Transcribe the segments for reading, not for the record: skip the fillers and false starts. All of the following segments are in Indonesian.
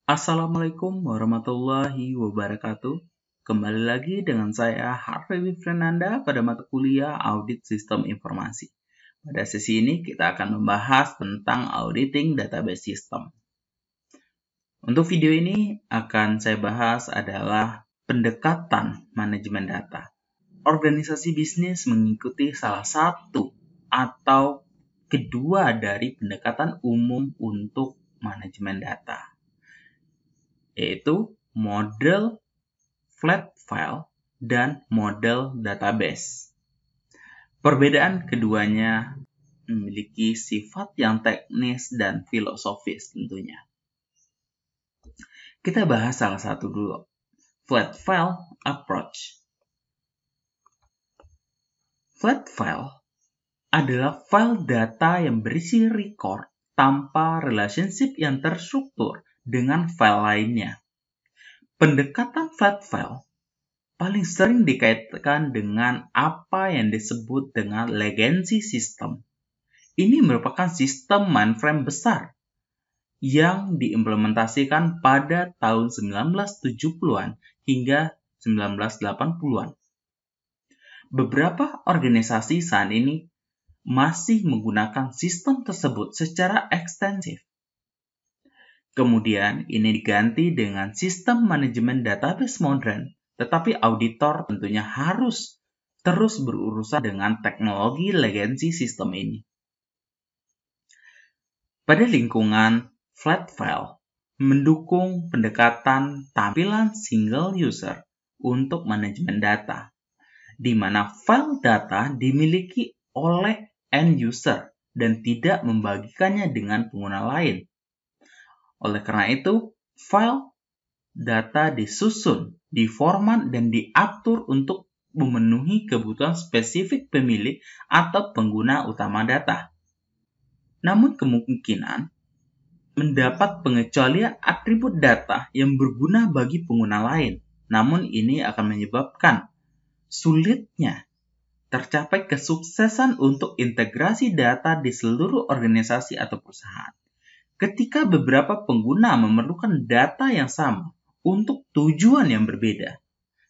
Assalamualaikum warahmatullahi wabarakatuh. Kembali lagi dengan saya Harvey Fernanda pada mata kuliah Audit Sistem Informasi. Pada sesi ini kita akan membahas tentang auditing database system. Untuk video ini akan saya bahas adalah pendekatan manajemen data. Organisasi bisnis mengikuti salah satu atau kedua dari pendekatan umum untuk manajemen data, yaitu model flat file dan model database. Perbedaan keduanya memiliki sifat yang teknis dan filosofis tentunya. Kita bahas salah satu dulu, flat file approach. Flat file adalah file data yang berisi record tanpa relationship yang terstruktur dengan file lainnya. Pendekatan flat file paling sering dikaitkan dengan apa yang disebut dengan legacy system. Ini merupakan sistem mainframe besar yang diimplementasikan pada tahun 1970-an hingga 1980-an. Beberapa organisasi saat ini masih menggunakan sistem tersebut secara ekstensif. Kemudian ini diganti dengan sistem manajemen database modern, tetapi auditor tentunya harus terus berurusan dengan teknologi legacy system ini. Pada lingkungan flat file, mendukung pendekatan tampilan single user untuk manajemen data, di mana file data dimiliki oleh end user dan tidak membagikannya dengan pengguna lain. Oleh karena itu, file data disusun, diformat, dan diatur untuk memenuhi kebutuhan spesifik pemilik atau pengguna utama data. Namun kemungkinan mendapat pengecualian atribut data yang berguna bagi pengguna lain. Namun ini akan menyebabkan sulitnya tercapai kesuksesan untuk integrasi data di seluruh organisasi atau perusahaan. Ketika beberapa pengguna memerlukan data yang sama untuk tujuan yang berbeda,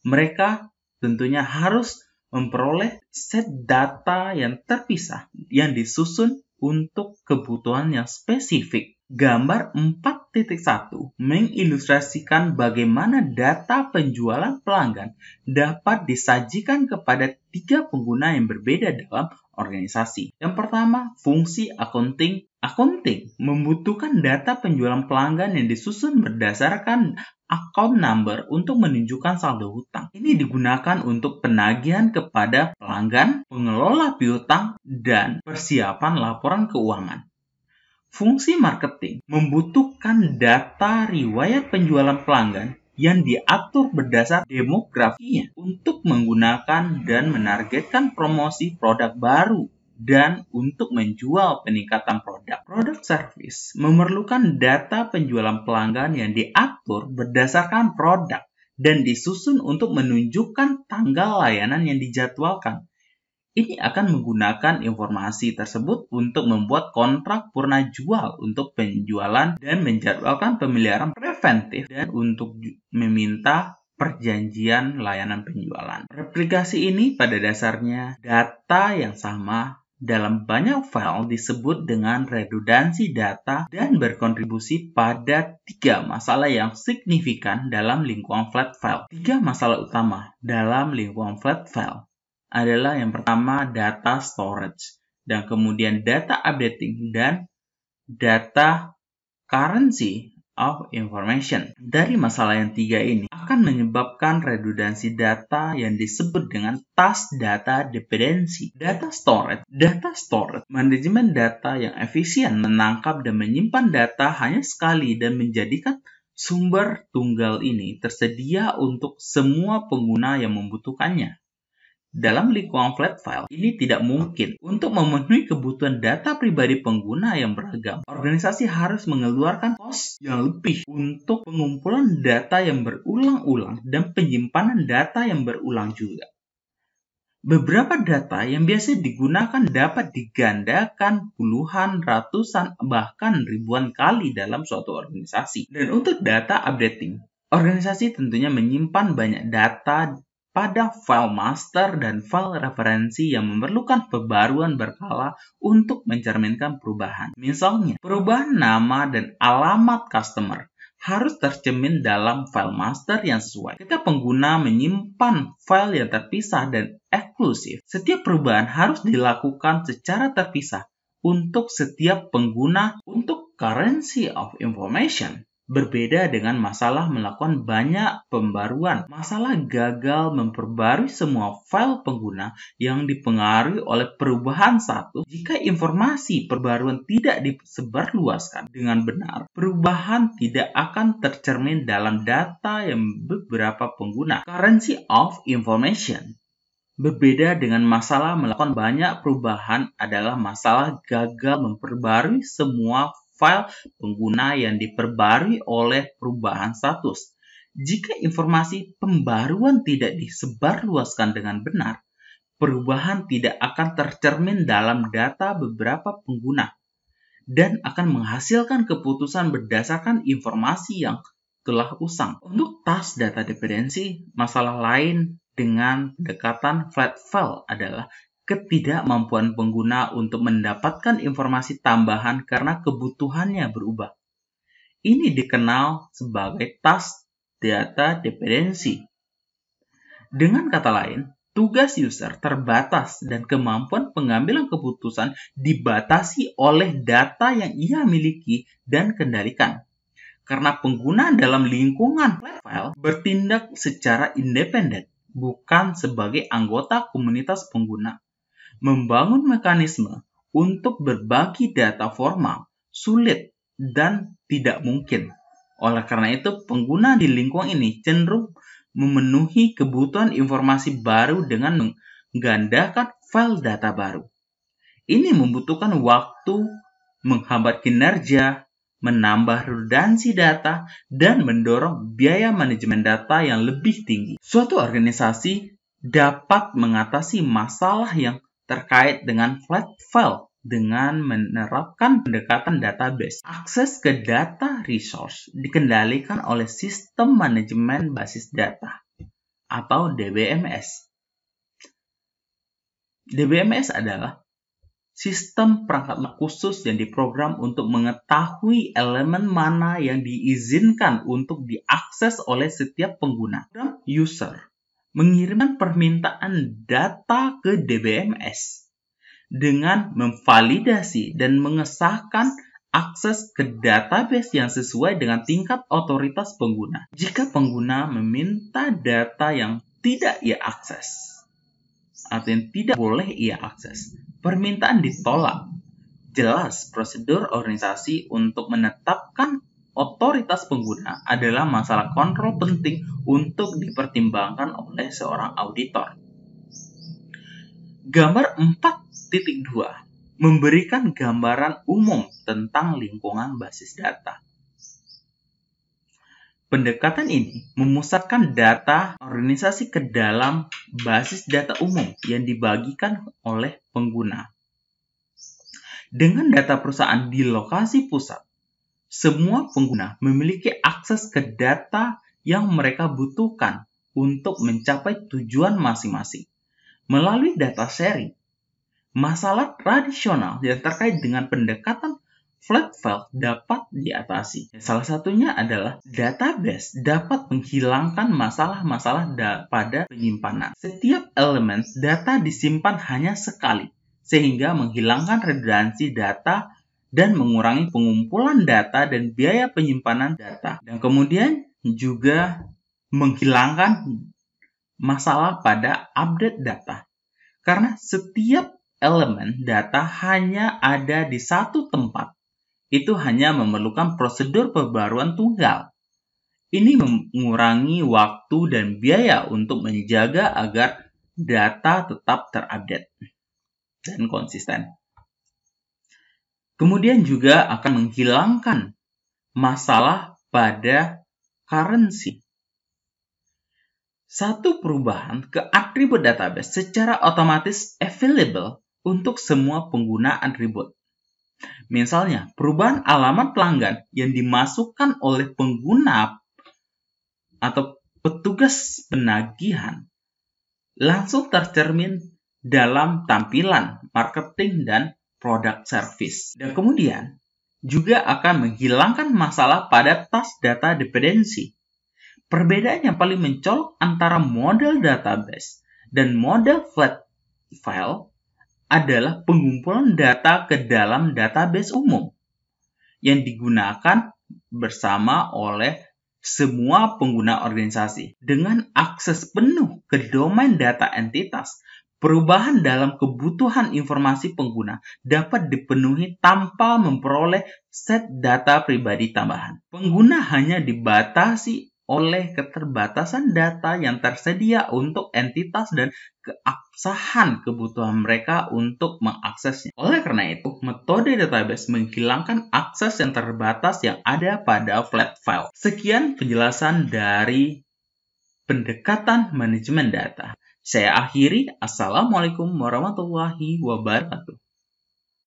mereka tentunya harus memperoleh set data yang terpisah yang disusun untuk kebutuhan yang spesifik. Gambar 4.1 mengilustrasikan bagaimana data penjualan pelanggan dapat disajikan kepada 3 pengguna yang berbeda dalam organisasi. Yang pertama, fungsi accounting. Accounting membutuhkan data penjualan pelanggan yang disusun berdasarkan account number untuk menunjukkan saldo hutang. Ini digunakan untuk penagihan kepada pelanggan, pengelola piutang, dan persiapan laporan keuangan. Fungsi marketing membutuhkan data riwayat penjualan pelanggan yang diatur berdasar demografinya untuk menggunakan dan menargetkan promosi produk baru dan untuk menjual peningkatan produk. Product service memerlukan data penjualan pelanggan yang diatur berdasarkan produk dan disusun untuk menunjukkan tanggal layanan yang dijadwalkan. Ini akan menggunakan informasi tersebut untuk membuat kontrak purna jual untuk penjualan dan menjadwalkan pemeliharaan preventif dan untuk meminta perjanjian layanan penjualan. Replikasi ini pada dasarnya data yang sama dalam banyak file disebut dengan redundansi data dan berkontribusi pada 3 masalah yang signifikan dalam lingkungan flat file. 3 masalah utama dalam lingkungan flat file adalah yang pertama data storage, dan kemudian data updating, dan data currency of information. Dari masalah yang 3 ini akan menyebabkan redundansi data yang disebut dengan task data dependency. Data storage, manajemen data yang efisien menangkap dan menyimpan data hanya sekali dan menjadikan sumber tunggal ini tersedia untuk semua pengguna yang membutuhkannya. Dalam lingkungan flat file, ini tidak mungkin. Untuk memenuhi kebutuhan data pribadi pengguna yang beragam, organisasi harus mengeluarkan kos yang lebih untuk pengumpulan data yang berulang-ulang dan penyimpanan data yang berulang juga. Beberapa data yang biasa digunakan dapat digandakan puluhan, ratusan, bahkan ribuan kali dalam suatu organisasi. Dan untuk data updating, organisasi tentunya menyimpan banyak data pada file master dan file referensi yang memerlukan pembaruan berkala untuk mencerminkan perubahan. Misalnya, perubahan nama dan alamat customer harus tercermin dalam file master yang sesuai. Ketika pengguna menyimpan file yang terpisah dan eksklusif, setiap perubahan harus dilakukan secara terpisah untuk setiap pengguna. Untuk currency of information, berbeda dengan masalah melakukan banyak pembaruan. Masalah gagal memperbarui semua file pengguna yang dipengaruhi oleh perubahan satu. Jika informasi perbaruan tidak disebarluaskan dengan benar, perubahan tidak akan tercermin dalam data yang beberapa pengguna. Currency of information, berbeda dengan masalah melakukan banyak perubahan, adalah masalah gagal memperbarui semua file pengguna yang diperbarui oleh perubahan status. Jika informasi pembaruan tidak disebarluaskan dengan benar, perubahan tidak akan tercermin dalam data beberapa pengguna dan akan menghasilkan keputusan berdasarkan informasi yang telah usang. Untuk task data dependency, masalah lain dengan pendekatan flat file adalah ketidakmampuan pengguna untuk mendapatkan informasi tambahan karena kebutuhannya berubah. Ini dikenal sebagai task data dependency. Dengan kata lain, tugas user terbatas dan kemampuan pengambilan keputusan dibatasi oleh data yang ia miliki dan kendalikan. Karena pengguna dalam lingkungan flat file bertindak secara independen, bukan sebagai anggota komunitas pengguna. Membangun mekanisme untuk berbagi data formal sulit dan tidak mungkin. Oleh karena itu, pengguna di lingkungan ini cenderung memenuhi kebutuhan informasi baru dengan menggandakan file data baru. Ini membutuhkan waktu, menghambat kinerja, menambah redundansi data, dan mendorong biaya manajemen data yang lebih tinggi. Suatu organisasi dapat mengatasi masalah yang terkait dengan flat file dengan menerapkan pendekatan database. Akses ke data resource dikendalikan oleh sistem manajemen basis data atau DBMS. DBMS adalah sistem perangkat khusus yang diprogram untuk mengetahui elemen mana yang diizinkan untuk diakses oleh setiap pengguna. Program user mengirimkan permintaan data ke DBMS dengan memvalidasi dan mengesahkan akses ke database yang sesuai dengan tingkat otoritas pengguna. Jika pengguna meminta data yang tidak ia akses, atau yang tidak boleh ia akses, permintaan ditolak. Jelas, prosedur organisasi untuk menetapkan otoritas pengguna adalah masalah kontrol penting untuk dipertimbangkan oleh seorang auditor. Gambar 4.2 memberikan gambaran umum tentang lingkungan basis data. Pendekatan ini memusatkan data organisasi ke dalam basis data umum yang dibagikan oleh pengguna. Dengan data perusahaan di lokasi pusat, semua pengguna memiliki akses ke data yang mereka butuhkan untuk mencapai tujuan masing-masing. Melalui data sharing, masalah tradisional yang terkait dengan pendekatan flat file dapat diatasi. Salah satunya adalah database dapat menghilangkan masalah-masalah pada penyimpanan. Setiap elemen data disimpan hanya sekali, sehingga menghilangkan redundansi data dan mengurangi pengumpulan data dan biaya penyimpanan data. Dan kemudian juga menghilangkan masalah pada update data. Karena setiap elemen data hanya ada di satu tempat, itu hanya memerlukan prosedur pembaruan tunggal. Ini mengurangi waktu dan biaya untuk menjaga agar data tetap terupdate dan konsisten. Kemudian juga akan menghilangkan masalah pada currency. Satu perubahan ke atribut database secara otomatis available untuk semua pengguna atribut. Misalnya, perubahan alamat pelanggan yang dimasukkan oleh pengguna atau petugas penagihan langsung tercermin dalam tampilan marketing dan product service. Dan kemudian juga akan menghilangkan masalah pada task data dependency. Perbedaan yang paling mencolok antara model database dan model flat file adalah pengumpulan data ke dalam database umum yang digunakan bersama oleh semua pengguna organisasi. Dengan akses penuh ke domain data entitas, perubahan dalam kebutuhan informasi pengguna dapat dipenuhi tanpa memperoleh set data pribadi tambahan. Pengguna hanya dibatasi oleh keterbatasan data yang tersedia untuk entitas dan keabsahan kebutuhan mereka untuk mengaksesnya. Oleh karena itu, metode database menghilangkan akses yang terbatas yang ada pada flat file. Sekian penjelasan dari pendekatan manajemen data. Saya akhiri. Assalamualaikum warahmatullahi wabarakatuh.